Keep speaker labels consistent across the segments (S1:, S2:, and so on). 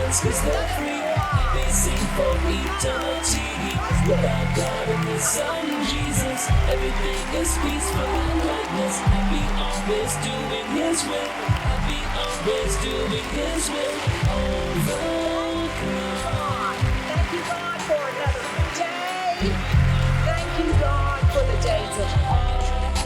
S1: friends, cause they're free. They sing for eternity. Without God and His Son, Jesus, everything is peaceful and gladness. Happy always doing His will. Happy always doing His will. Overcome.
S2: Thank you, God, for another day. Thank you, God, for the days of all.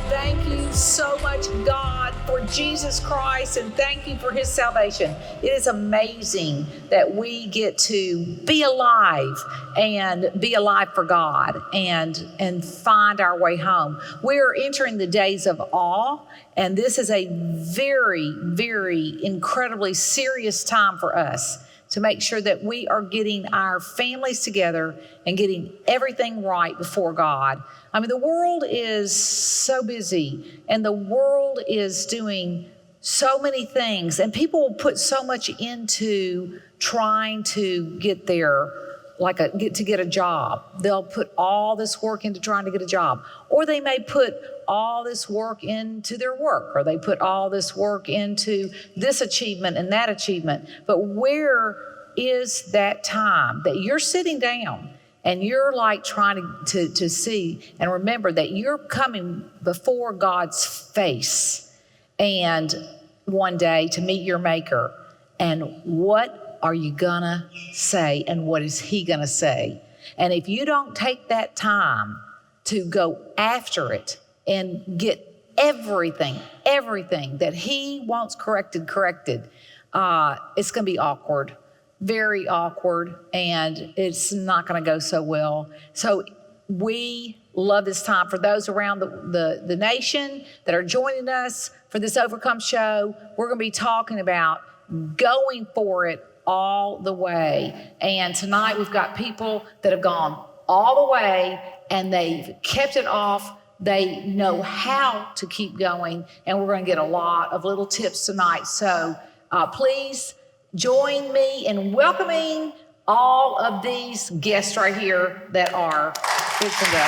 S2: Thank you so much, God, for Jesus Christ, and thank you for His salvation. It is amazing that we get to be alive and be alive for God and find our way home. We're entering the days of awe, and this is a very, very incredibly serious time for us to make sure that we are getting our families together and getting everything right before God. I mean, the world is so busy and the world is doing so many things, and people will put so much into trying to get there, get a job. They'll put all this work into trying to get a job, or they may put all this work into their work, or they put all this work into this achievement and that achievement. But where is that time that you're sitting down and you're like trying to see and remember that you're coming before God's face and one day to meet your Maker? And what are you gonna say, and what is He gonna say? And if you don't take that time to go after it and get everything that He wants corrected, it's gonna be awkward, very awkward, and it's not gonna go so well. So we love this time. For those around the nation that are joining us for this Overcome show, we're gonna be talking about going for it all the way. And tonight we've got people that have gone all the way and they've kept it off. They know how to keep going, and we're going to get a lot of little tips tonight. So please join me in welcoming all of these guests right here that are fixing to.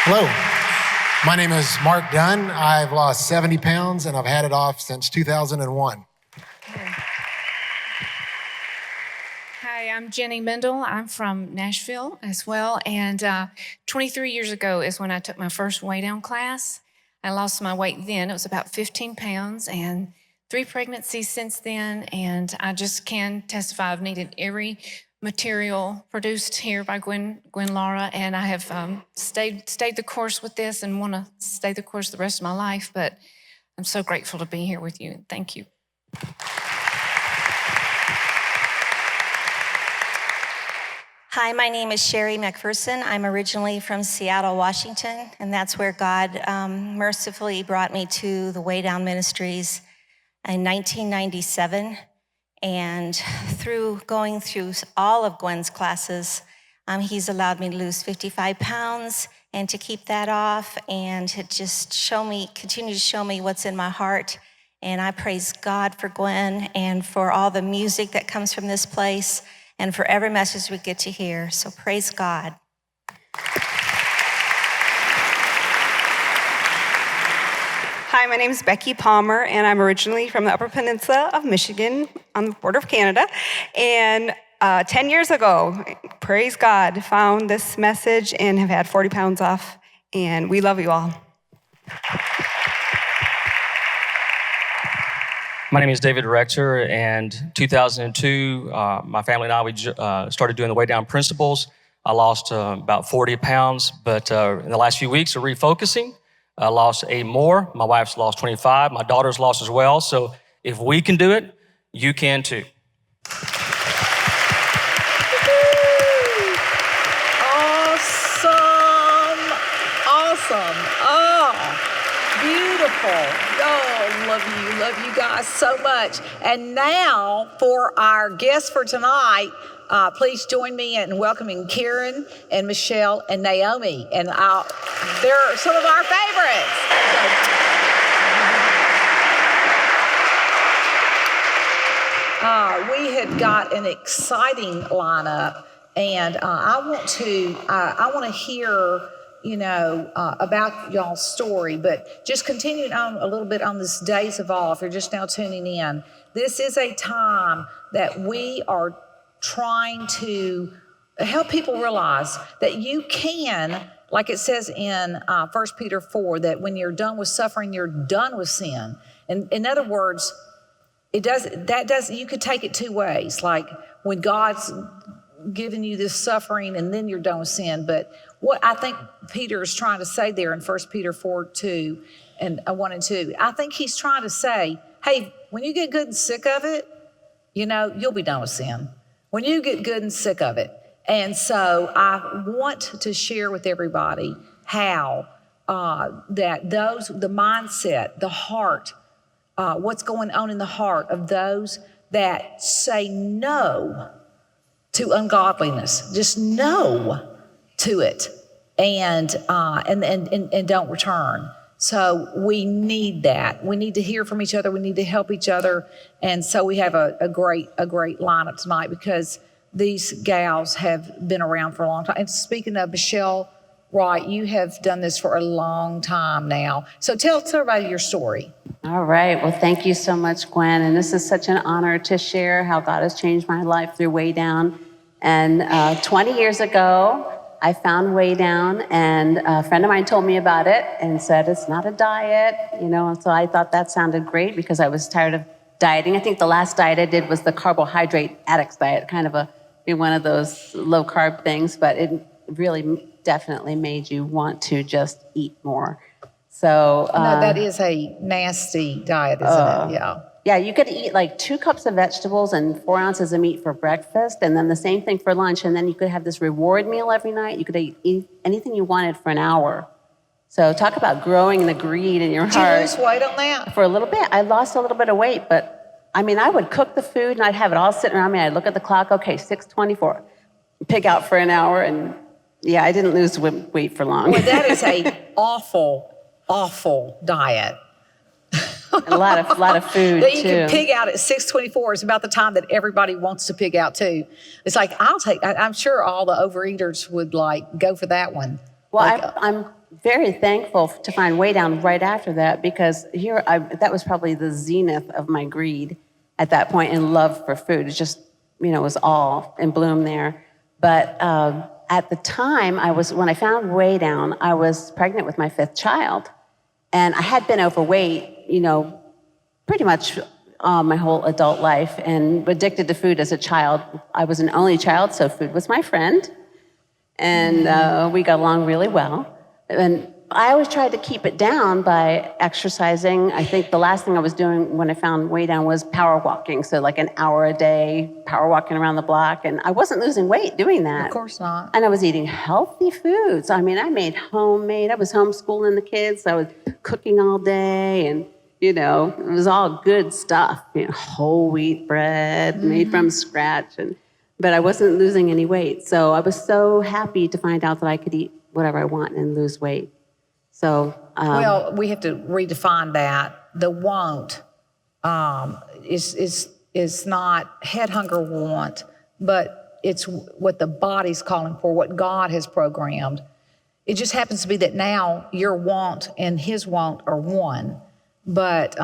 S3: Hello. My name is Mark Dunn. I've lost 70 pounds and I've had it off since 2001.
S4: Hi, I'm Jenny Mendel. I'm from Nashville as well. And 23 years ago is when I took my first weigh down class. I lost my weight then. It was about 15 pounds and 3 pregnancies since then. And I just can testify I've needed every material produced here by Gwen Lara, and I have stayed the course with this and want to stay the course the rest of my life, but I'm so grateful to be here with you. Thank you.
S5: Hi, my name is Sherry Mcpherson. I'm originally from Seattle, Washington, and that's where God mercifully brought me to the Way Down Ministries in 1997. And through going through all of Gwen's classes, He's allowed me to lose 55 pounds and to keep that off and to just continue to show me what's in my heart. And I praise God for Gwen and for all the music that comes from this place and for every message we get to hear. So praise God.
S6: Hi, my name is Becky Palmer, and I'm originally from the Upper Peninsula of Michigan on the border of Canada. And 10 years ago, praise God, found this message and have had 40 pounds off. And we love you all.
S7: My name is David Rector, and 2002, my family and I, we started doing the Way Down Principles. I lost about 40 pounds, but in the last few weeks of refocusing, I lost 8 more. My wife's lost 25. My daughter's lost as well. So if we can do it, you can too.
S2: Awesome. Oh, beautiful. Oh, love you guys so much. And now for our guests for tonight, please join me in welcoming Karen and Michelle and Naomi. And they're some of our favorites. We have got an exciting lineup, and I want to hear, about y'all's story, but just continuing on a little bit on this Days of Awe, if you're just now tuning in, this is a time that we are trying to help people realize that you can, like it says in 1 Peter 4, that when you're done with suffering, you're done with sin. And in other words, you could take it two ways. Like when God's given you this suffering and then you're done with sin. But what I think Peter is trying to say there in 1 Peter 4:2 and 1 and 2, I think he's trying to say, hey, when you get good and sick of it, you'll be done with sin. When you get good and sick of it. And so I want to share with everybody how that the mindset, the heart, what's going on in the heart of those that say no to ungodliness, just no to it, and don't return. So we need that. We need to hear from each other. We need to help each other. And so we have a great lineup tonight because these gals have been around for a long time. And speaking of Michelle Wright, you have done this for a long time now. So tell everybody your story.
S8: All right. Well, thank you so much, Gwen. And this is such an honor to share how God has changed my life through Way Down. And 20 years ago, I found Way Down, and a friend of mine told me about it and said it's not a diet, and so I thought that sounded great because I was tired of dieting. I think the last diet I did was the carbohydrate addicts diet, kind of one of those low carb things, but it really definitely made you want to just eat more. So
S2: no, that is a nasty diet, isn't it? Yeah.
S8: Yeah, you could eat like 2 cups of vegetables and 4 ounces of meat for breakfast, and then the same thing for lunch, and then you could have this reward meal every night. You could eat anything you wanted for an hour. So talk about growing the greed in your heart.
S2: Did you lose weight on that?
S8: For a little bit. I lost a little bit of weight, but I would cook the food, and I'd have it all sitting around me. I'd look at the clock, okay, 6:24. Pig out for an hour, and yeah, I didn't lose weight for long.
S2: Well, that is a awful diet.
S8: A lot of food
S2: that you
S8: too.
S2: can pig out at 6:24 is about the time that everybody wants to pig out too. It's like I'm sure all the overeaters would go for that one.
S8: Well, I'm very thankful to find Way Down right after that because that was probably the zenith of my greed at that point and love for food. It's just it was all in bloom there. But at the time when I found Way Down, I was pregnant with my 5th child, and I had been overweight. Pretty much my whole adult life and addicted to food as a child. I was an only child, so food was my friend. And we got along really well. And I always tried to keep it down by exercising. I think the last thing I was doing when I found Way Down was power walking. So like an hour a day, power walking around the block. And I wasn't losing weight doing that.
S2: Of course not.
S8: And I was eating healthy foods. I made homemade. I was homeschooling the kids. I was cooking all day and it was all good stuff, whole wheat bread made from scratch. But I wasn't losing any weight. So I was so happy to find out that I could eat whatever I want and lose weight. So,
S2: well, we have to redefine that. The want is not head hunger want, but it's what the body's calling for, what God has programmed. It just happens to be that now your want and his want are one. But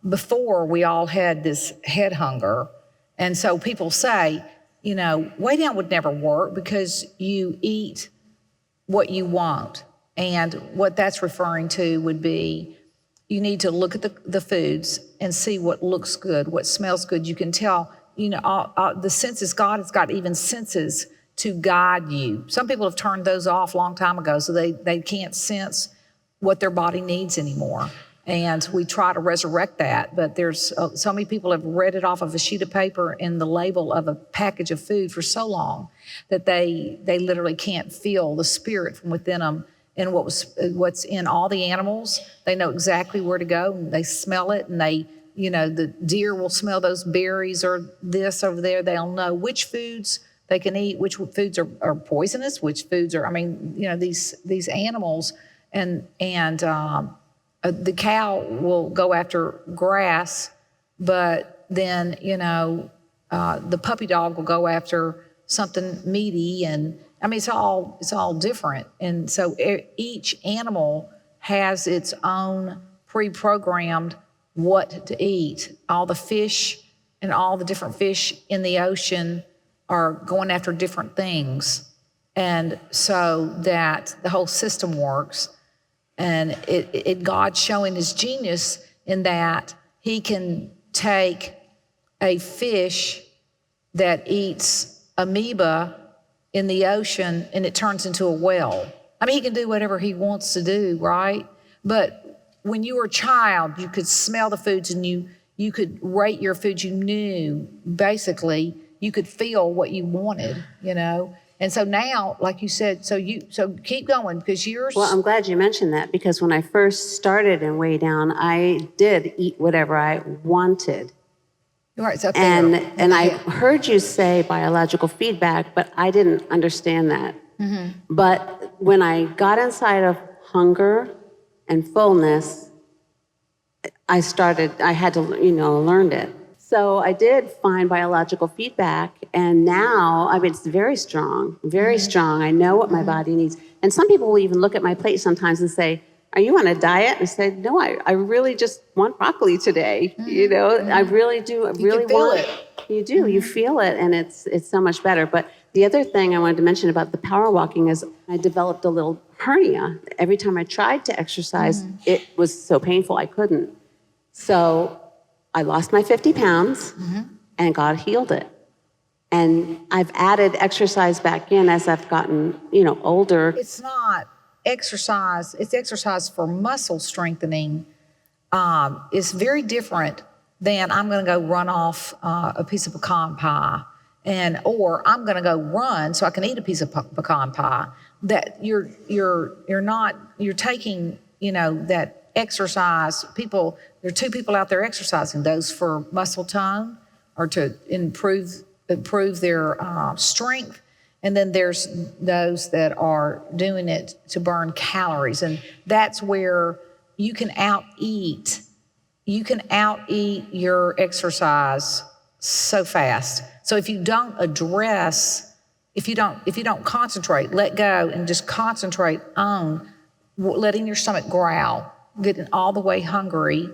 S2: before, we all had this head hunger. And so people say, Way Down would never work because you eat what you want. And what that's referring to would be you need to look at the foods and see what looks good, what smells good. You can tell, the senses, God has got even senses to guide you. Some people have turned those off a long time ago, so they can't sense what their body needs anymore. And we try to resurrect that, but there's so many people have read it off of a sheet of paper in the label of a package of food for so long that they literally can't feel the spirit from within them and what's in all the animals. They know exactly where to go, and they smell it, and the deer will smell those berries or this over there. They'll know which foods they can eat, which foods are poisonous, which foods are, these animals and the cow will go after grass, but then, the puppy dog will go after something meaty. And I mean, it's all different. And so each animal has its own pre-programmed what to eat. All the fish and all the different fish in the ocean are going after different things. And so that the whole system works. And God's showing his genius in that he can take a fish that eats amoeba in the ocean and it turns into a well. I mean, he can do whatever he wants to do, right? But when you were a child, you could smell the foods and you could rate your foods. You knew, basically, you could feel what you wanted, you know? And so now, like you said, so keep going because yours.
S8: Well, I'm glad you mentioned that because when I first started in Way Down, I did eat whatever I wanted.
S2: Right, so
S8: and I heard you say biological feedback, but I didn't understand that.
S2: Mm-hmm.
S8: But when I got inside of hunger and fullness, I had to, learn it. So I did find biological feedback, and now, I mean, it's very strong, very strong. I know what my body needs. And some people will even look at my plate sometimes and say, are you on a diet? And I said, no, I really just want broccoli today. I really do. I really want
S2: it.
S8: You do. You feel it, and it's so much better. But the other thing I wanted to mention about the power walking is I developed a little hernia. Every time I tried to exercise, it was so painful I couldn't. So I lost my 50 pounds, and God healed it. And I've added exercise back in as I've gotten, older.
S2: It's not exercise. It's exercise for muscle strengthening. It's very different than I'm going to go run off a piece of pecan pie, or I'm going to go run so I can eat a piece of pecan pie. That you're taking, that exercise. There are two people out there exercising, those for muscle tone or to improve their strength. And then there's those that are doing it to burn calories. And that's where you can out-eat your exercise so fast. So if you don't if you don't concentrate, let go and just concentrate on letting your stomach growl, getting all the way hungry,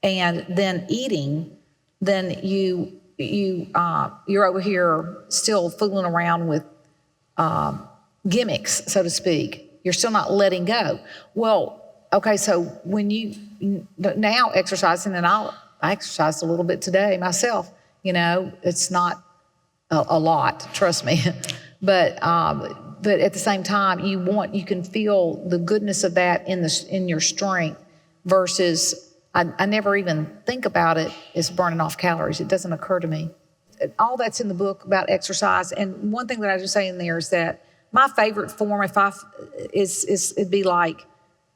S2: and then eating, then you're over here still fooling around with gimmicks, so to speak. You're still not letting go. Well, okay, so when you now exercising, and I exercised a little bit today myself, it's not a lot, trust me. But at the same time, you can feel the goodness of that in your strength versus I never even think about it as burning off calories. It doesn't occur to me. All that's in the book about exercise. And one thing that I just say in there is that my favorite form, it'd be like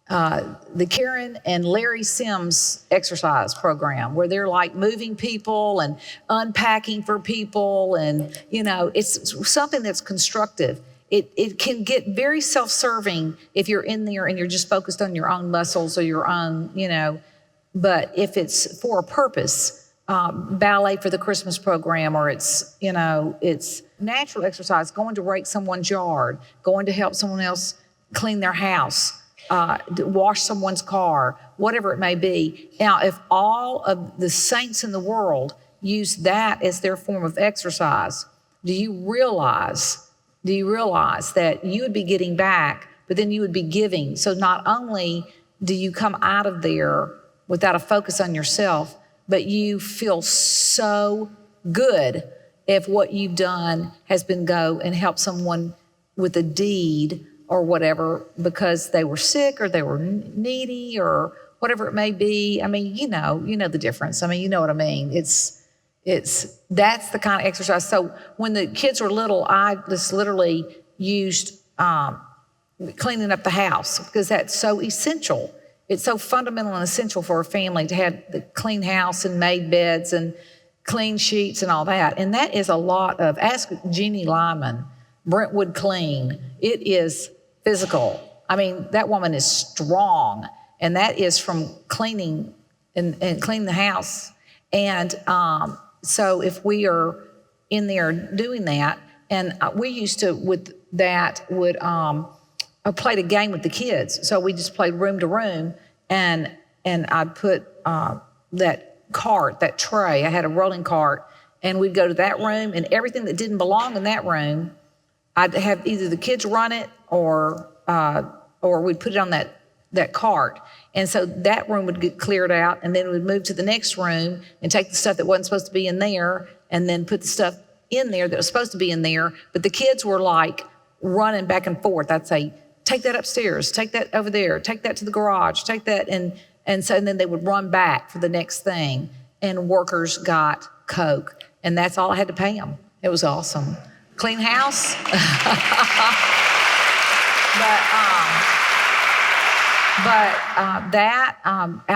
S2: the Karen and Larry Sims exercise program, where they're like moving people and unpacking for people, and it's something that's constructive. It can get very self-serving if you're in there and you're just focused on your own muscles or your own, but if it's for a purpose. Ballet for the Christmas program, or it's natural exercise, going to rake someone's yard, going to help someone else clean their house, wash someone's car, whatever it may be. Now, if all of the saints in the world use that as their form of exercise, do you realize that you would be getting back, but then you would be giving? So not only do you come out of there without a focus on yourself, but you feel so good if what you've done has been go and help someone with a deed or whatever because they were sick or they were needy or whatever it may be. I mean, you know the difference. I mean, you know what I mean. That's the kind of exercise. So when the kids were little, I just literally used cleaning up the house because that's so essential. It's so fundamental and essential for a family to have the clean house and made beds and clean sheets and all that. And that is a lot of, ask Jeannie Lyman, Brentwood Clean. It is physical. I mean, that woman is strong. And that is from cleaning and cleaning the house. And so if we are in there doing that, and we used to, with that would I played a game with the kids. So we just played room to room, and I'd put that cart, that tray. I had a rolling cart, and we'd go to that room, and everything that didn't belong in that room, I'd have either the kids run it or we'd put it on that cart. And so that room would get cleared out, and then we'd move to the next room and take the stuff that wasn't supposed to be in there and then put the stuff in there that was supposed to be in there. But the kids were like running back and forth. I'd say, take that upstairs, take that over there, take that to the garage, take that. And then they would run back for the next thing. And workers got Coke. And that's all I had to pay them. It was awesome. Clean house. But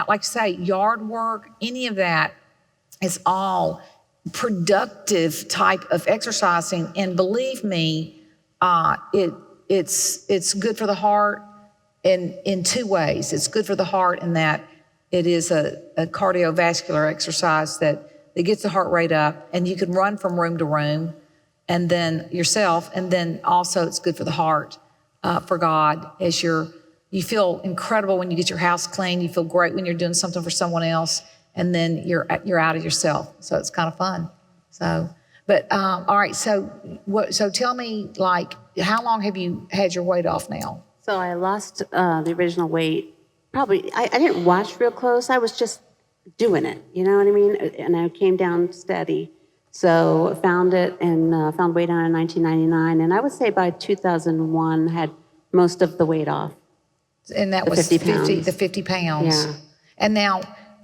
S2: like I say, yard work, any of that is all productive type of exercising. And believe me, it's good for the heart in two ways. It's good for the heart in that it is a cardiovascular exercise that gets the heart rate up, and you can run from room to room, and then yourself, and then also it's good for the heart, for God, as you feel incredible when you get your house clean. You feel great when you're doing something for someone else, and then you're out of yourself. So it's kind of fun. So, but all right. So tell me, like, how long have you had your weight off now?
S8: So I lost the original weight. Probably, I didn't watch real close. I was just doing it, you know what I mean? And I came down steady. So found it and found weight on in 1999. And I would say by 2001, had most of the weight off.
S2: And that was 50 pounds.
S8: Yeah.
S2: And now,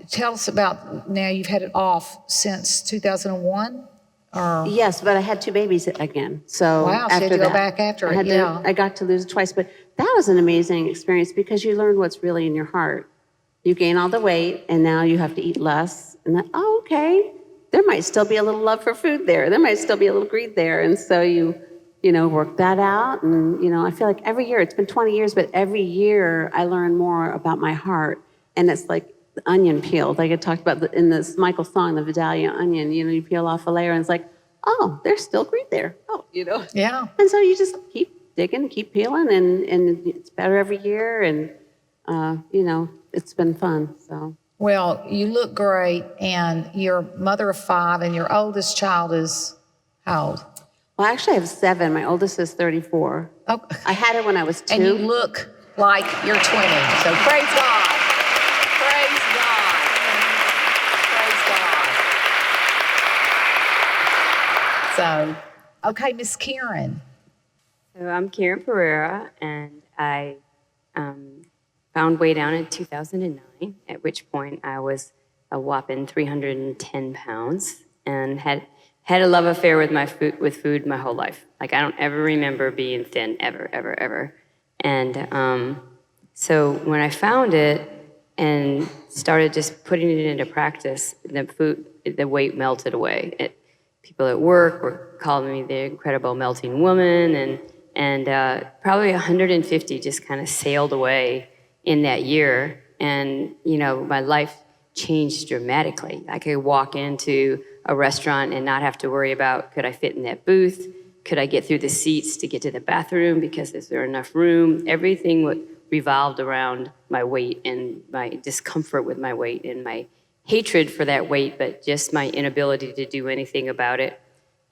S2: tell us about, now you've had it off since 2001? Or?
S8: Yes, but I had two babies again. So
S2: wow, so you had to go back after it, yeah.
S8: I got to lose it twice, but that was an amazing experience because you learn what's really in your heart. You gain all the weight, and now you have to eat less. And then, oh, okay, there might still be a little love for food there. There might still be a little greed there. And so you work that out. And, I feel like every year, it's been 20 years, but every year I learn more about my heart. And it's like the onion peeled. Like I talked about in this Michael song, the Vidalia onion, you peel off a layer and it's like, oh, there's still greed there. Oh,
S2: Yeah.
S8: And so you just keep digging, keep peeling, and it's better every year. And, it's been fun, so.
S2: Well, you look great, and you're a mother of 5, and your oldest child is how old?
S8: Well, actually, I have 7. My oldest is 34.
S2: Oh.
S8: I had her when I was 2.
S2: And you look like you're 20. So praise God. Praise God. Praise God. So, okay, Miss Karen.
S9: So I'm Karen Pereira, and I found way down in 2009, at which point I was a whopping 310 pounds and had a love affair with food my whole life. Like, I don't ever remember being thin, ever, ever, ever. And so when I found it and started just putting it into practice, the weight melted away. People at work were calling me the incredible melting woman, and probably 150 just kind of sailed away in that year. And, my life changed dramatically. I could walk into a restaurant and not have to worry about, could I fit in that booth? Could I get through the seats to get to the bathroom? Because is there enough room? Everything revolved around my weight and my discomfort with my weight and my hatred for that weight, but just my inability to do anything about it.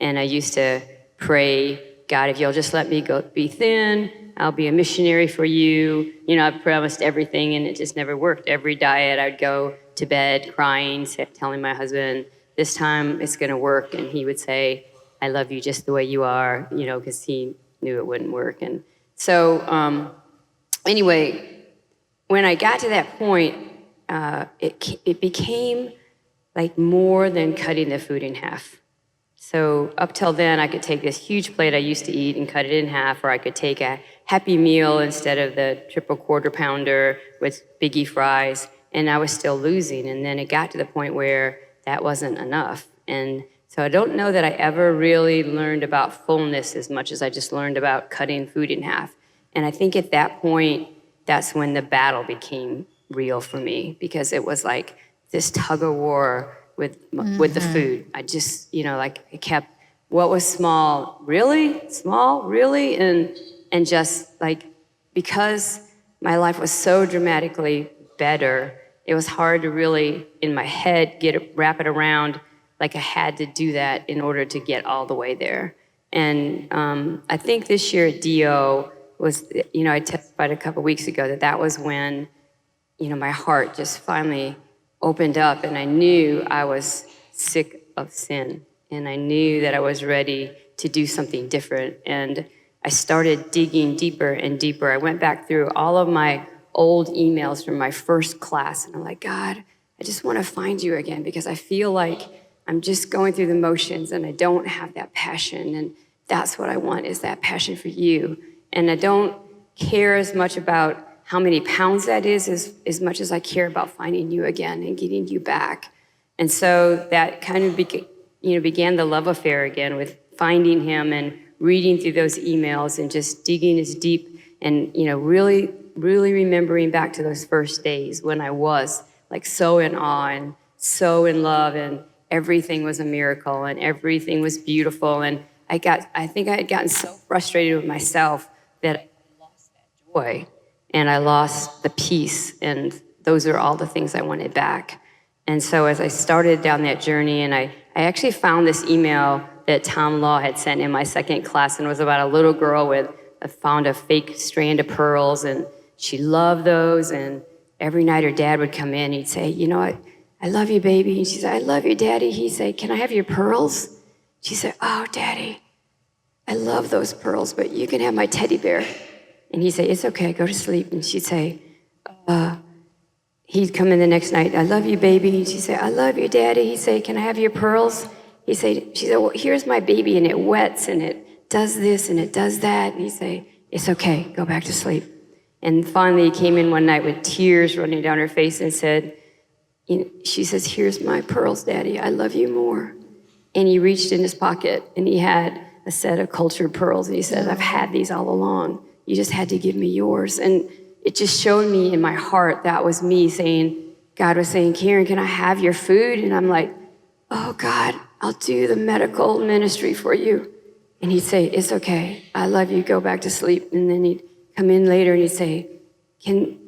S9: And I used to pray, God, if you'll just let me go be thin, I'll be a missionary for you. I promised everything, and it just never worked. Every diet, I'd go to bed crying, telling my husband, this time it's going to work. And he would say, I love you just the way you are, because he knew it wouldn't work. And so anyway, when I got to that point, it became like more than cutting the food in half. So up till then, I could take this huge plate I used to eat and cut it in half, or I could take a Happy Meal instead of the triple quarter pounder with biggie fries, and I was still losing. And then it got to the point where that wasn't enough. And so I don't know that I ever really learned about fullness as much as I just learned about cutting food in half. And I think at that point, that's when the battle became real for me, because it was like this tug of war with the food. I just, I kept what was small? Really? Small? Really? And just like, because my life was so dramatically better, it was hard to really, in my head, wrap it around like I had to do that in order to get all the way there. And I think this year at DO was, I testified a couple weeks ago that was when, my heart just finally opened up, and I knew I was sick of sin, and I knew that I was ready to do something different. And I started digging deeper and deeper. I went back through all of my old emails from my first class, and I'm like, God, I just want to find you again, because I feel like I'm just going through the motions and I don't have that passion. And that's what I want, is that passion for you. And I don't care as much about how many pounds that is as much as I care about finding you again and getting you back. And so that kind of began the love affair again, with finding him and reading through those emails and just digging as deep and, really, really remembering back to those first days when I was like so in awe and so in love, and everything was a miracle and everything was beautiful. And I think I had gotten so frustrated with myself that I lost that joy and I lost the peace. And those are all the things I wanted back. And so as I started down that journey, and I actually found this email that Tom Law had sent in my second class, and it was about a little girl found a fake strand of pearls, and she loved those. And every night her dad would come in, he'd say, I love you, baby. And she said, I love you, Daddy. He'd say, can I have your pearls? She said, oh, Daddy, I love those pearls, but you can have my teddy bear. And he'd say, it's okay, go to sleep. And she'd say, he'd come in the next night, I love you, baby. And she'd say, I love you, Daddy. He'd say, can I have your pearls? She said, well, here's my baby, and it wets, and it does this, and it does that. And he'd say, it's okay, go back to sleep. And finally, he came in one night with tears running down her face and said, she says, here's my pearls, Daddy, I love you more. And he reached in his pocket, and he had a set of cultured pearls, and he said, I've had these all along. You just had to give me yours. And it just showed me in my heart that was me saying, God was saying, Karen, can I have your food? And I'm like, oh, God, I'll do the medical ministry for you. And he'd say, it's okay, I love you, go back to sleep. And then he'd come in later and he'd say, can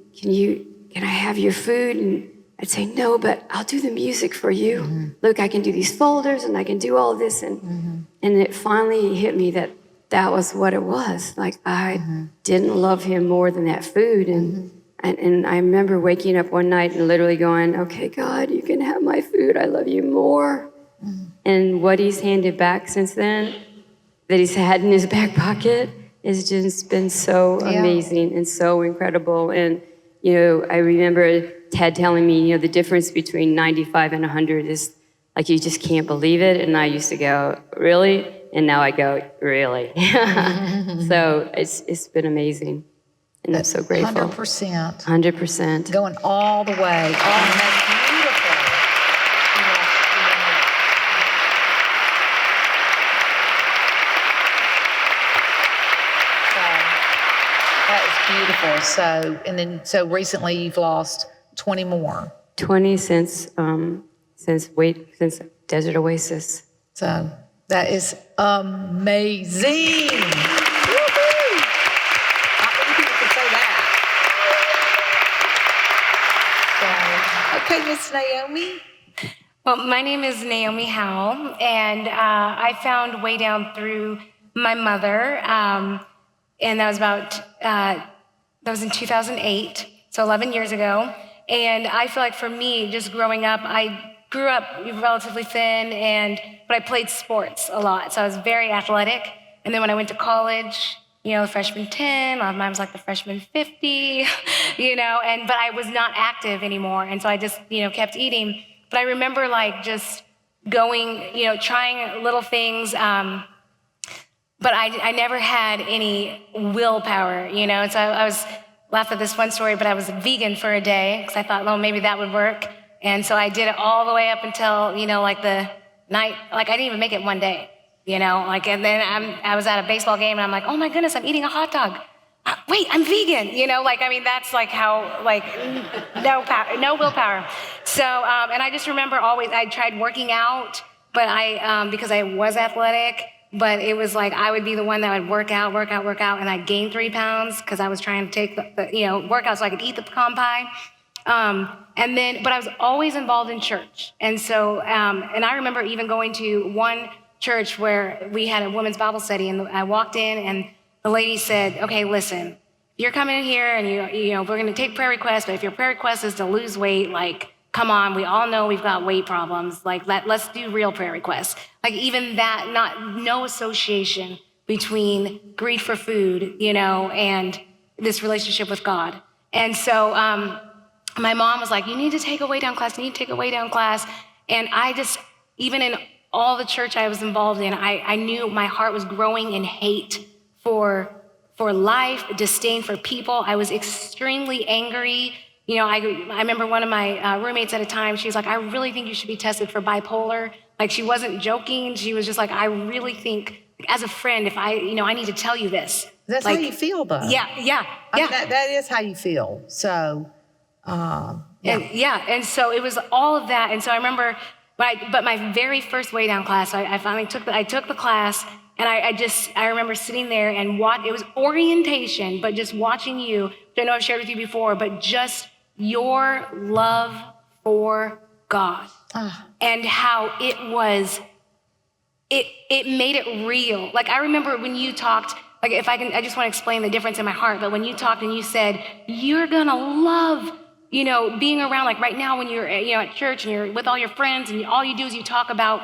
S9: I have your food? And I'd say, no, but I'll do the music for you. Mm-hmm. Look, I can do these folders and I can do all this. And it finally hit me that was what it was. Like, I didn't love him more than that food. And I remember waking up one night and literally going, okay, God, you can have my food. I love you more. And what he's handed back since then, that he's had in his back pocket, has just been so amazing and so incredible. And, I remember Ted telling me, the difference between 95 and 100 is like, you just can't believe it. And I used to go, really? And now I go, really? So it's been amazing. And I'm so grateful.
S2: 100%.
S9: 100%.
S2: Going all the way. Oh, that's beautiful. That is beautiful. So recently you've lost 20 more.
S9: 20 since Desert Oasis.
S2: So that is amazing. Woo-hoo! Not many people can say that. So, okay, Miss Naomi.
S10: Well, my name is Naomi Howell, and I found Way Down through my mother, and that was in 2008, so 11 years ago. And I feel like for me, just growing up, I grew up relatively thin, but I played sports a lot, so I was very athletic. And then when I went to college, freshman 10, mine was like the freshman 50, but I was not active anymore, and so I just, kept eating. But I remember just going, trying little things, but I never had any willpower, and so I was laughed at this one story, but I was vegan for a day because I thought, well, maybe that would work. And so I did it all the way up until, the night, I didn't even make it one day, and then I was at a baseball game and I'm like, oh my goodness, I'm eating a hot dog. Wait, I'm vegan, that's how, no willpower. So, and I just remember I tried working out, but because I was athletic, but it was like I would be the one that would work out, and I'd gain 3 pounds because I was trying to take the workout so I could eat the pecan pie. But I was always involved in church. And so, and I remember even going to one church where we had a women's Bible study, and I walked in and the lady said, okay, listen, you're coming in here and we're going to take prayer requests, but if your prayer request is to lose weight, like, come on, we all know we've got weight problems. Like, let's do real prayer requests. Like, even that, no association between greed for food, and this relationship with God. And so, my mom was like, you need to take a weigh down class, And I just, even in all the church I was involved in, I knew my heart was growing in hate for life, disdain for people. I was extremely angry. I remember one of my roommates at a time, she was like, I really think you should be tested for bipolar. Like, she wasn't joking. She was just like, I really think, as a friend, if I need to tell you this.
S2: That's
S10: like,
S2: how you feel, though.
S10: Yeah.
S2: I mean, that is how you feel. So,
S10: And so it was all of that. And so I remember, but my very first weigh down class, I finally took the class, and I remember sitting there and it was orientation, but just watching you, which I know I've shared with you before, but just your love for God and how it was, it made it real. Like, I remember when you talked, like, I just want to explain the difference in my heart, but when you talked and you said, you're gonna love, being around, like right now when you're, at church and you're with all your friends and all you do is you talk about,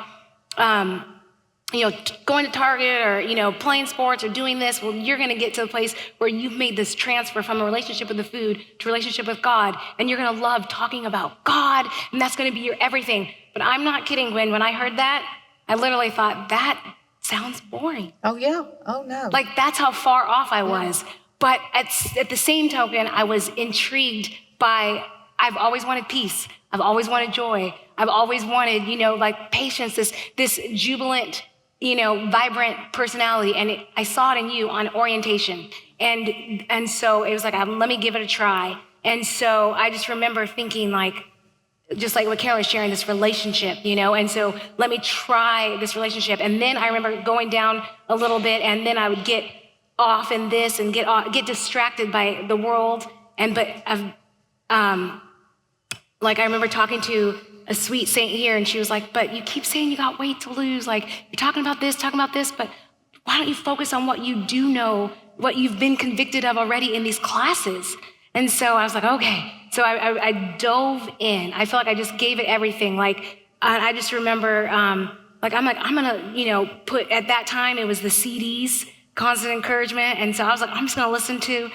S10: going to Target or, playing sports or doing this. Well, you're going to get to the place where you've made this transfer from a relationship with the food to a relationship with God. And you're going to love talking about God. And that's going to be your everything. But I'm not kidding, Gwen. When I heard that, I literally thought, that sounds boring.
S2: Oh, yeah. Oh, no.
S10: Like, that's how far off I was. But at the same token, I was intrigued by, I've always wanted peace. I've always wanted joy. I've always wanted, like patience, this jubilant, vibrant personality. And I saw it in you on orientation. And so it was like, let me give it a try. And so I just remember thinking, like, just like what Carol was sharing, this relationship, and so let me try this relationship. And then I remember going down a little bit, and then I would get off in this and get distracted by the world. Like, I remember talking to a sweet saint here, and she was like, but you keep saying you got weight to lose. Like, you're talking about this, but why don't you focus on what you do know, what you've been convicted of already in these classes? And so I was like, okay. So I dove in. I felt like I just gave it everything. Like, I just remember, I'm gonna, put, at that time, it was the CDs, Constant Encouragement. And so I was like, I'm just gonna listen to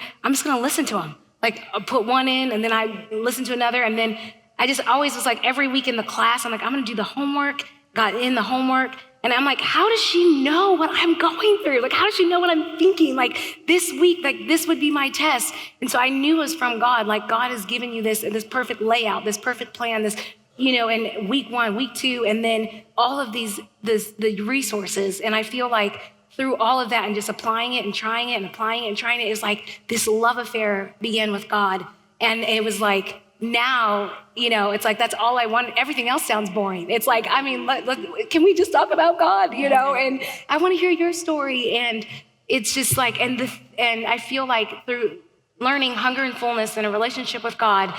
S10: them. Like, I put one in, and then I listened to another, and then I just always was like, every week in the class, I'm like, I'm gonna do the homework, got in the homework, and I'm like, how does she know what I'm going through? Like, how does she know what I'm thinking? Like, this week, like, this would be my test. And so I knew it was from God. Like, God has given you this perfect layout, this perfect plan, this, in week 1, week 2, and then all of the resources. And I feel like through all of that and just applying it and trying it and applying it and trying it, is like this love affair began with God. And it was like, now, it's like, that's all I want. Everything else sounds boring. It's like, I mean, can we just talk about God, And I want to hear your story. And it's just like, and I feel like through learning hunger and fullness in a relationship with God,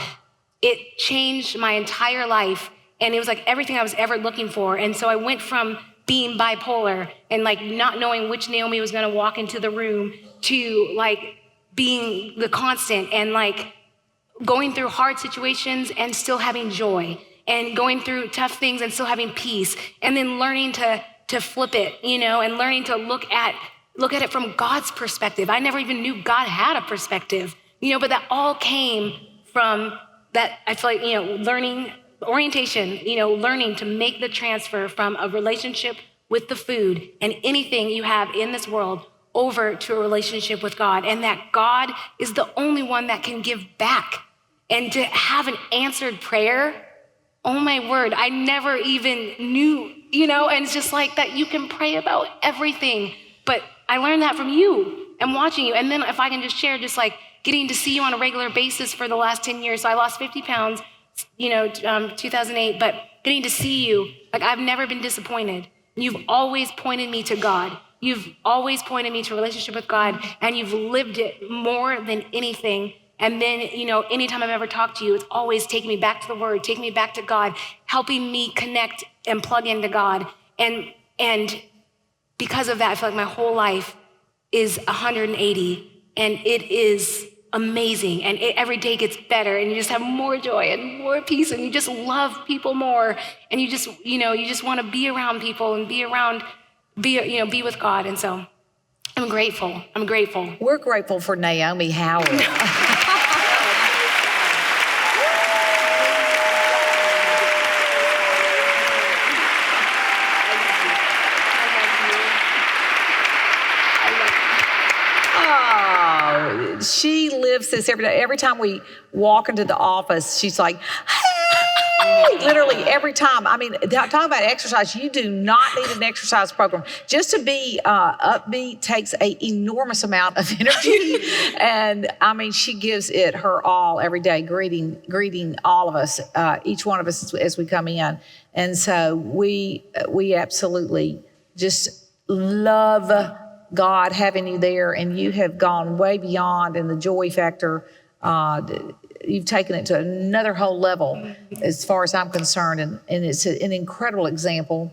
S10: it changed my entire life. And it was like everything I was ever looking for. And so I went from being bipolar and like not knowing which Naomi was going to walk into the room to like being the constant and like going through hard situations and still having joy, and going through tough things and still having peace, and then learning to flip it, and learning to look at it from God's perspective. I never even knew God had a perspective, but that all came from that. I feel like, learning orientation, learning to make the transfer from a relationship with the food and anything you have in this world over to a relationship with God, and that God is the only one that can give back. And to have an answered prayer, oh my word, I never even knew, and it's just like that you can pray about everything. But I learned that from you and watching you. And then if I can just share, just like getting to see you on a regular basis for the last 10 years. So I lost 50 pounds, 2008, but getting to see you, like, I've never been disappointed. You've always pointed me to God. You've always pointed me to a relationship with God, and you've lived it more than anything. And then, anytime I've ever talked to you, it's always taking me back to the Word, taking me back to God, helping me connect and plug into God. And because of that, I feel like my whole life is 180, and it is amazing. And every day gets better, and you just have more joy and more peace, and you just love people more. And you just want to be around people and be with God. And so I'm grateful.
S2: We're grateful for Naomi Howell. She lives this every day. Every time we walk into the office, she's like, hey, literally every time. I mean, talk about exercise. You do not need an exercise program. Just to be upbeat takes an enormous amount of energy. And I mean, she gives it her all every day, greeting all of us, each one of us as we come in. And so we absolutely just love God having you there, and you have gone way beyond in the joy factor. You've taken it to another whole level as far as I'm concerned, and it's an incredible example.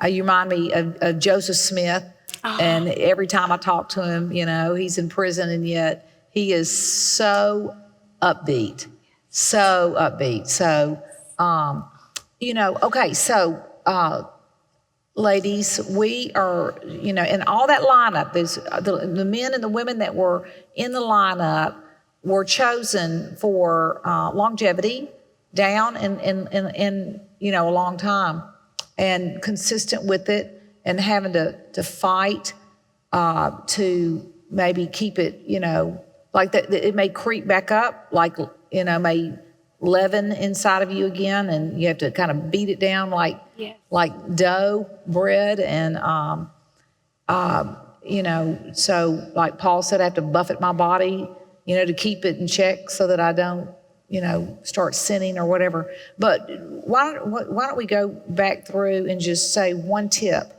S2: You remind me of Joseph Smith, and every time I talk to him, he's in prison, and yet he is so upbeat. So, okay, so ladies, we are, in all that lineup, there's the men and the women that were in the lineup were chosen for longevity, down and a long time, and consistent with it, and having to fight to maybe keep it, like that it may creep back up, like may leaven inside of you again, and you have to kind of beat it down like dough bread, and so like Paul said, I have to buffet my body, to keep it in check so that I don't start sinning or whatever. But why don't we go back through and just say one tip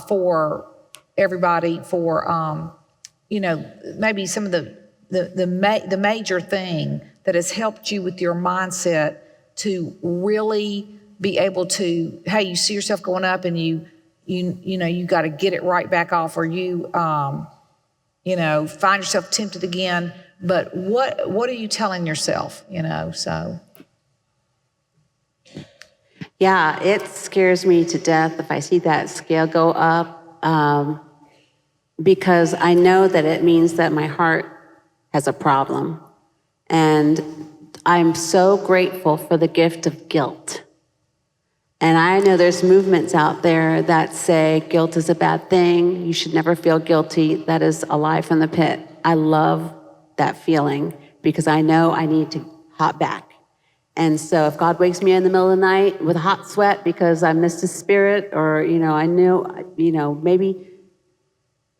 S2: for everybody for maybe some of the major thing that has helped you with your mindset to really be able to, hey, you see yourself going up, and you got to get it right back off, or you find yourself tempted again. But what are you telling yourself? So.
S8: Yeah, it scares me to death if I see that scale go up, because I know that it means that my heart has a problem. And I'm so grateful for the gift of guilt. And I know there's movements out there that say guilt is a bad thing. You should never feel guilty. That is a lie from the pit. I love that feeling because I know I need to hop back. And so if God wakes me in the middle of the night with a hot sweat because I missed his spirit, or, I knew, maybe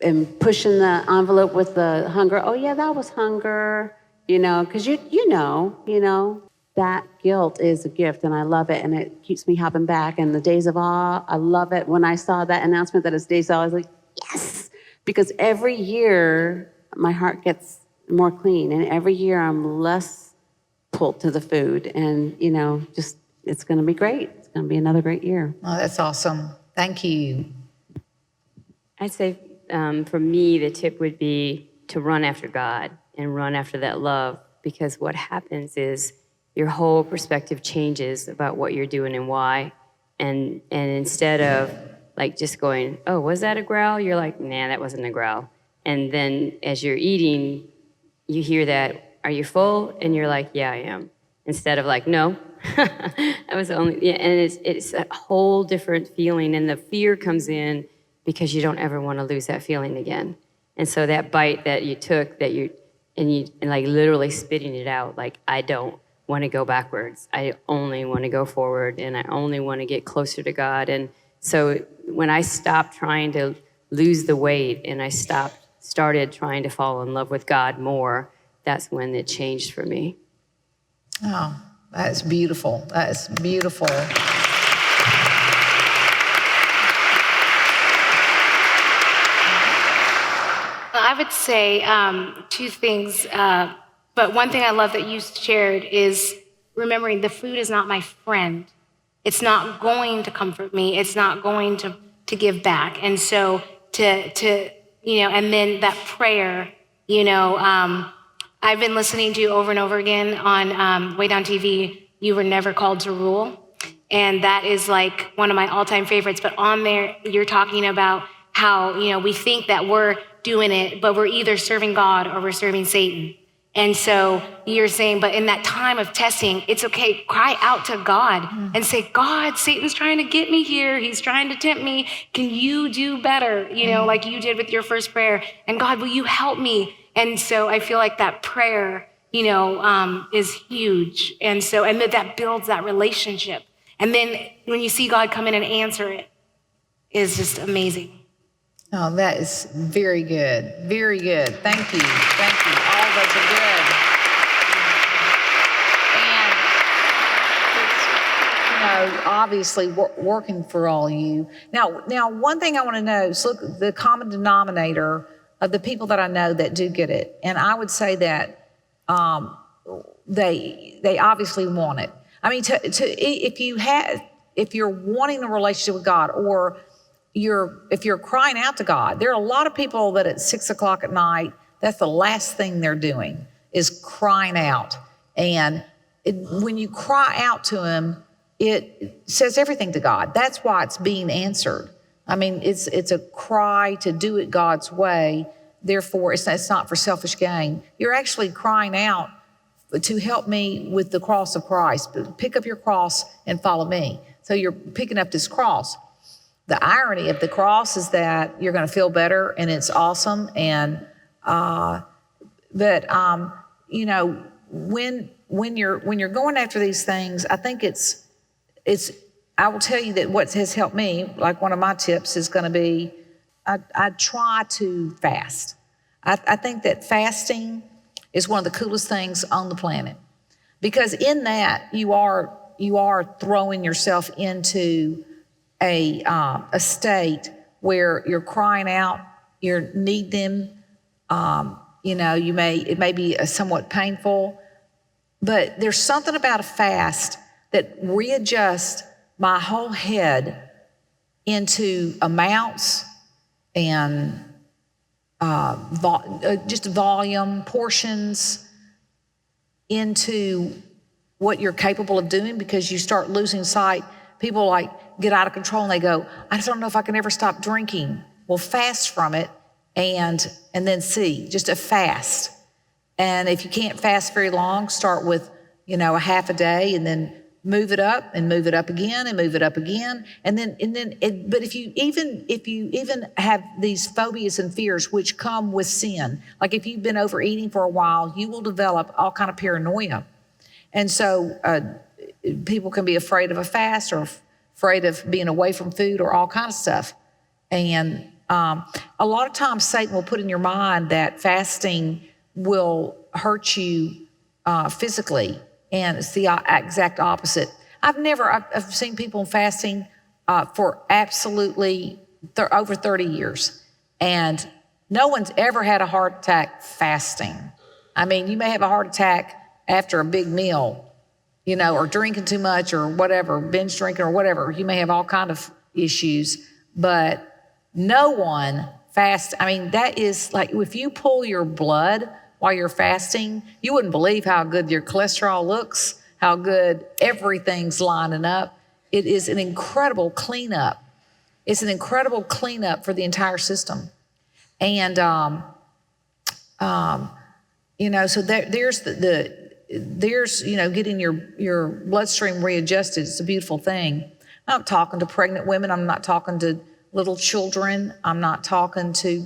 S8: am pushing the envelope with the hunger. Oh yeah, that was hunger. Because you know, that guilt is a gift, and I love it, and it keeps me hopping back. And the days of awe, I love it. When I saw that announcement that it's days of awe, I was like, yes! Because every year, my heart gets more clean, and every year I'm less pulled to the food, and, it's going to be great. It's going to be another great year.
S2: Oh, that's awesome. Thank you.
S9: I'd say for me, the tip would be to run after God and run after that love, because what happens is your whole perspective changes about what you're doing and why. And instead of like just going, oh, was that a growl? You're like, nah, that wasn't a growl. And then as you're eating, you hear that, are you full? And you're like, yeah, I am. Instead of like, no, that was only, yeah. And it's a whole different feeling. And the fear comes in because you don't ever want to lose that feeling again. And so that bite that you took, and like literally spitting it out, like, I don't want to go backwards. I only want to go forward, and I only want to get closer to God. And so when I stopped trying to lose the weight, and I started trying to fall in love with God more, that's when it changed for me.
S2: Oh, that's beautiful. That's beautiful.
S10: I would say two things. But one thing I love that you shared is remembering the food is not my friend. It's not going to comfort me. It's not going to give back. And so and then that prayer, I've been listening to you over and over again on Way Down TV, You Were Never Called to Rule. And that is like one of my all-time favorites. But on there, you're talking about how, we think that we're doing it, but we're either serving God or we're serving Satan. And so you're saying, but in that time of testing, it's okay, cry out to God and say, God, Satan's trying to get me here. He's trying to tempt me. Can you do better? Like you did with your first prayer. And God, will you help me? And so I feel like that prayer, is huge. And that builds that relationship. And then when you see God come in and answer it, is just amazing.
S2: Oh, that is very good. Very good. Thank you. Thank you. All of those are good. And it's, obviously working for all of you. Now, one thing I want to know is, look, the common denominator of the people that I know that do get it. And I would say that they obviously want it. I mean, if you're wanting a relationship with God, or if you're crying out to God, there are a lot of people that at 6 o'clock at night, that's the last thing they're doing is crying out. And when you cry out to Him, it says everything to God. That's why it's being answered. I mean, it's a cry to do it God's way. Therefore, it's not for selfish gain. You're actually crying out to help me with the cross of Christ. Pick up your cross and follow me. So you're picking up this cross. The irony of the cross is that you're going to feel better, and it's awesome. And when you're going after these things, I think it's. I will tell you that what has helped me, like one of my tips is going to be, I try to fast. I think that fasting is one of the coolest things on the planet, because in that you are throwing yourself into a state where you're crying out, you need them. It may be somewhat painful, but there's something about a fast that readjusts my whole head into amounts and just volume, portions, into what you're capable of doing, because you start losing sight. People get out of control and they go, I don't know if I can ever stop drinking. Well, fast from it and then see, just a fast. And if you can't fast very long, start with, a half a day, and then move it up and move it up again and move it up again. But if you even have these phobias and fears which come with sin, like if you've been overeating for a while, you will develop all kind of paranoia. And so people can be afraid of a fast, or afraid of being away from food, or all kind of stuff. And a lot of times Satan will put in your mind that fasting will hurt you physically. And it's the exact opposite. I've seen people fasting for absolutely over 30 years. And no one's ever had a heart attack fasting. I mean, you may have a heart attack after a big meal, or drinking too much or whatever, binge drinking or whatever. You may have all kind of issues, but no one fasts. I mean, that is like, if you pull your blood while you're fasting, you wouldn't believe how good your cholesterol looks, how good everything's lining up. It is an incredible cleanup. It's an incredible cleanup for the entire system. And, so there's getting your bloodstream readjusted. It's a beautiful thing. I'm not talking to pregnant women. I'm not talking to little children. I'm not talking to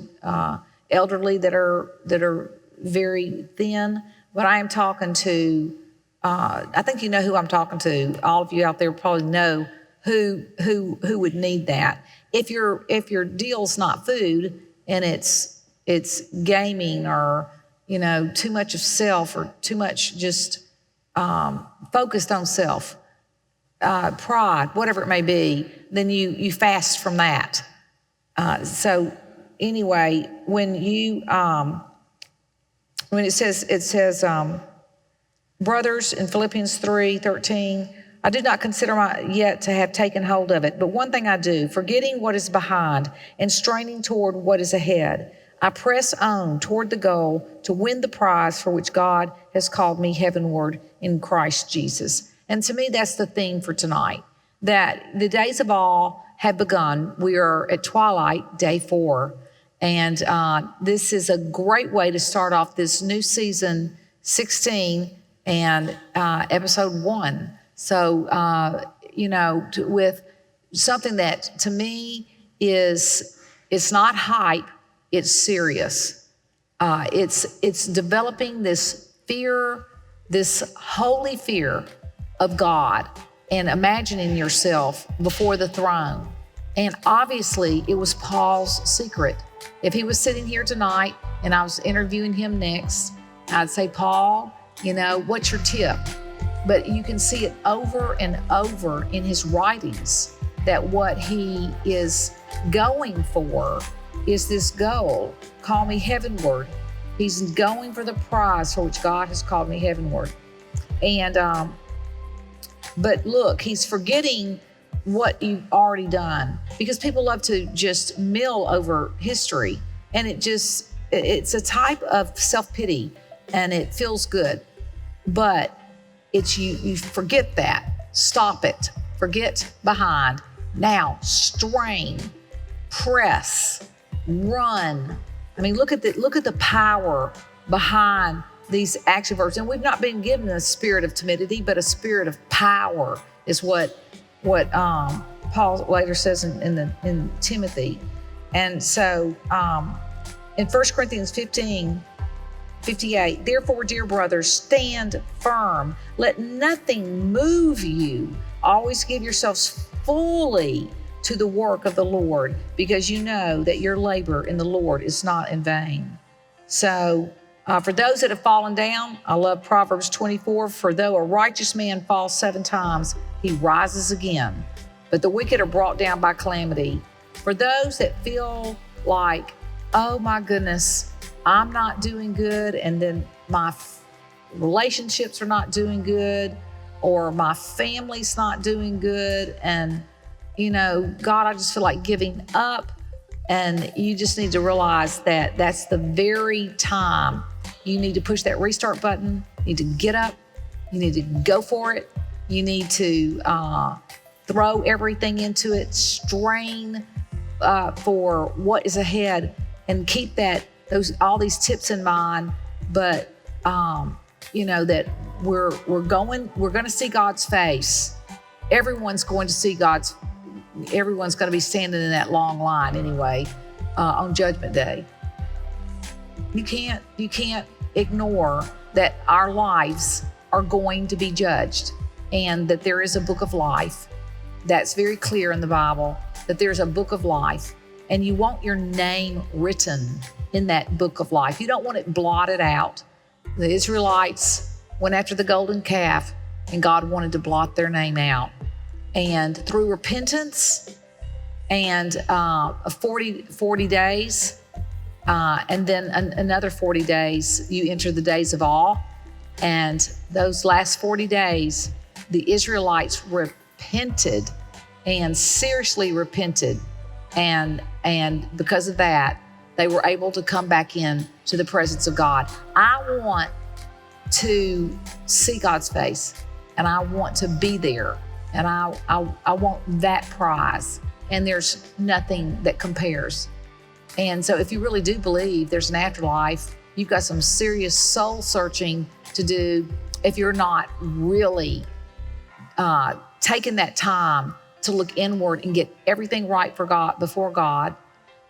S2: elderly that are very thin, but I am talking to, I think you know who I'm talking to. All of you out there probably know who would need that. If your deal's not food and it's gaming, or, too much of self, or too much just focused on self, pride, whatever it may be, then you fast from that. So anyway, when it says, brothers, in Philippians 3:13, I do not consider yet to have taken hold of it, but one thing I do, forgetting what is behind and straining toward what is ahead, I press on toward the goal to win the prize for which God has called me heavenward in Christ Jesus. And to me, that's the theme for tonight, that the days of awe have begun. We are at twilight, day 4. And this is a great way to start off this new season 16 and episode 1. So, with something that to me it's not hype, it's serious. It's developing this fear, this holy fear of God, and imagining yourself before the throne. And obviously, it was Paul's secret. If he was sitting here tonight and I was interviewing him next, I'd say, Paul, what's your tip? But you can see it over and over in his writings that what he is going for is this goal, call me heavenward. He's going for the prize for which God has called me heavenward. And, but look, he's forgetting what you've already done, because people love to just mill over history, and it's a type of self-pity, and it feels good, but it's you forget that. Stop it. Forget behind. Now strain, press, run. I mean, look at the power behind these action verbs. And we've not been given a spirit of timidity, but a spirit of power is what Paul later says in Timothy. And so in 1 Corinthians 15:58, therefore, dear brothers, stand firm. Let nothing move you. Always give yourselves fully to the work of the Lord, because you know that your labor in the Lord is not in vain. So for those that have fallen down, I love Proverbs 24, for though a righteous man falls 7 times, he rises again. But the wicked are brought down by calamity. For those that feel like, oh my goodness, I'm not doing good, and then my relationships are not doing good, or my family's not doing good, and God, I just feel like giving up. And you just need to realize that that's the very time you need to push that restart button. You need to get up. You need to go for it. You need to throw everything into it, strain for what is ahead, and keep all these tips in mind. But that we're going to see God's face. Everyone's going to be standing in that long line anyway on Judgment Day. You can't ignore that our lives are going to be judged, and that there is a book of life. That's very clear in the Bible, that there's a book of life, and you want your name written in that book of life. You don't want it blotted out. The Israelites went after the golden calf, and God wanted to blot their name out. And through repentance and 40 days, and then another 40 days, you enter the days of awe. And those last 40 days, the Israelites repented, and seriously repented. And because of that, they were able to come back in to the presence of God. I want to see God's face, and I want to be there. And I want that prize. And there's nothing that compares. And so if you really do believe there's an afterlife, you've got some serious soul searching to do if you're not really taking that time to look inward and get everything right for God, before God.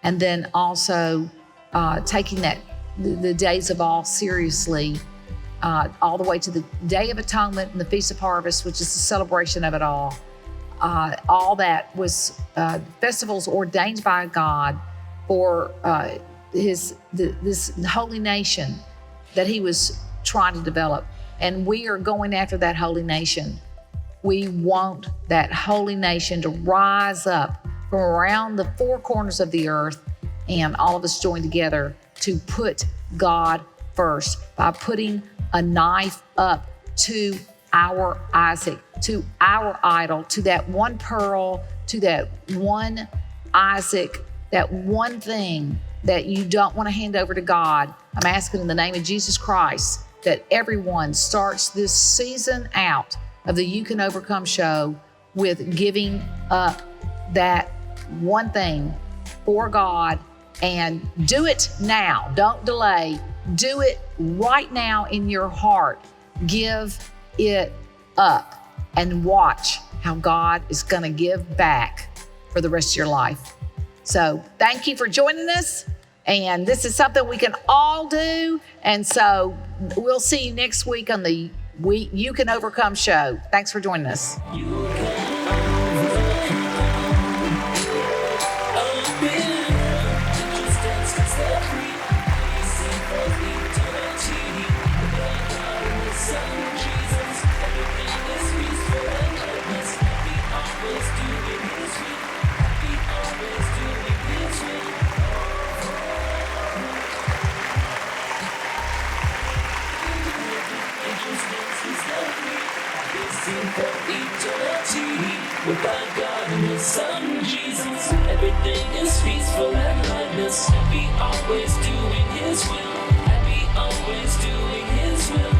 S2: And then also taking the days of awe seriously, all the way to the Day of Atonement and the Feast of Harvest, which is the celebration of it all. All that was festivals ordained by God for this holy nation that he was trying to develop. And we are going after that holy nation. We want that holy nation to rise up from around the 4 corners of the earth and all of us join together to put God first by putting a knife up to our Isaac, to our idol, to that one pearl, to that one Isaac, that one thing that you don't want to hand over to God. I'm asking in the name of Jesus Christ that everyone starts this season out of the You Can Overcome show with giving up that one thing for God, and do it now. Don't delay. Do it right now in your heart. Give it up and watch how God is going to give back for the rest of your life. So thank you for joining us. And this is something we can all do. And so we'll see you next week on the You Can Overcome show. Thanks for joining us.
S1: Without God and His Son, Jesus, everything is peaceful and lightness. Happy always doing His will. Happy always doing His will.